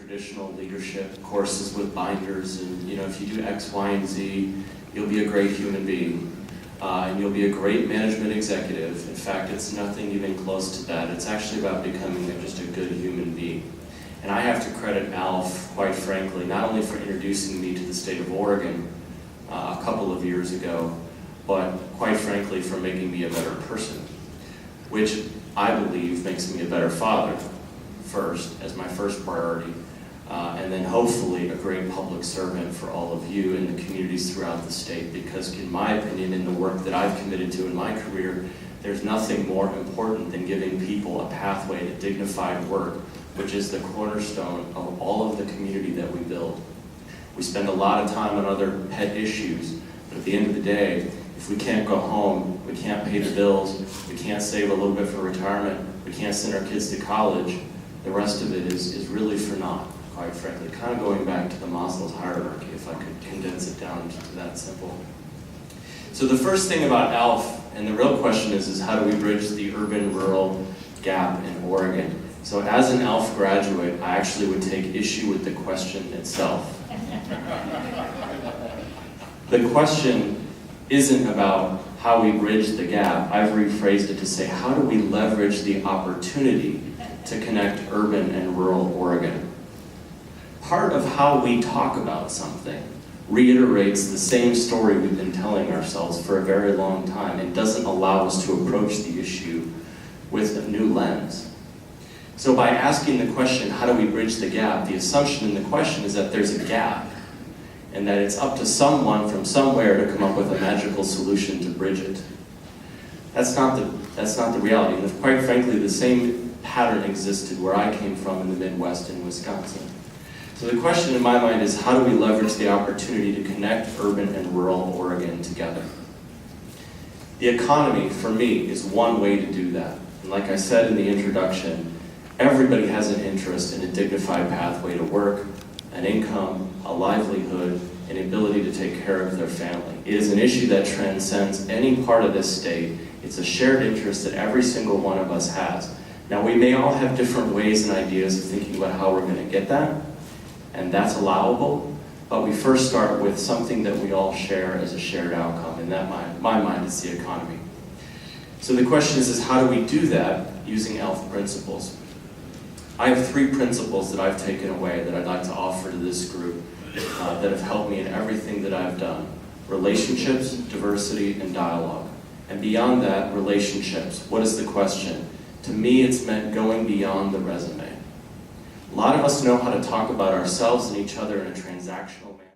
traditional leadership courses with binders, and if you do X, Y, and Z, you'll be a great human being. And you'll be a great management executive. In fact, it's nothing even close to that. It's actually about becoming just a good human being. And I have to credit ALF, quite frankly, not only for introducing me to the state of Oregon a couple of years ago, but quite frankly for making me a better person, which I believe makes me a better father first, as my first priority, and then hopefully a great public servant for all of you in the communities throughout the state, because in my opinion, in the work that I've committed to in my career, there's nothing more important than giving people a pathway to dignified work, which is the cornerstone of all of the community that we build. We spend a lot of time on other pet issues, but at the end of the day, if we can't go home, we can't pay the bills, we can't save a little bit for retirement, we can't send our kids to college, the rest of it is really for naught, quite frankly. Kind of going back to the Maslow's hierarchy, if I could condense it down to that simple. So the first thing about ALF, and the real question is how do we bridge the urban-rural gap in Oregon? So as an ALF graduate, I actually would take issue with the question itself. The question isn't about how we bridge the gap. I've rephrased it to say, how do we leverage the opportunity to connect urban and rural Oregon? Part of how we talk about something reiterates the same story we've been telling ourselves for a very long time and doesn't allow us to approach the issue with a new lens. So by asking the question, how do we bridge the gap, the assumption in the question is that there's a gap and that it's up to someone from somewhere to come up with a magical solution to bridge it. That's not the reality. And quite frankly, the same pattern existed where I came from in the Midwest in Wisconsin. So the question in my mind is, how do we leverage the opportunity to connect urban and rural Oregon together? The economy, for me, is one way to do that. And like I said in the introduction, everybody has an interest in a dignified pathway to work, an income, a livelihood, an ability to take care of their family. It is an issue that transcends any part of this state. It's a shared interest that every single one of us has. Now, we may all have different ways and ideas of thinking about how we're going to get that, and that's allowable, but we first start with something that we all share as a shared outcome, and that, my mind, is the economy. So the question is how do we do that using ALF principles? I have 3 principles that I've taken away that I'd like to offer to this group that have helped me in everything that I've done. Relationships, diversity, and dialogue. And beyond that, relationships. What is the question? To me, it's meant going beyond the resume. A lot of us know how to talk about ourselves and each other in a transactional manner.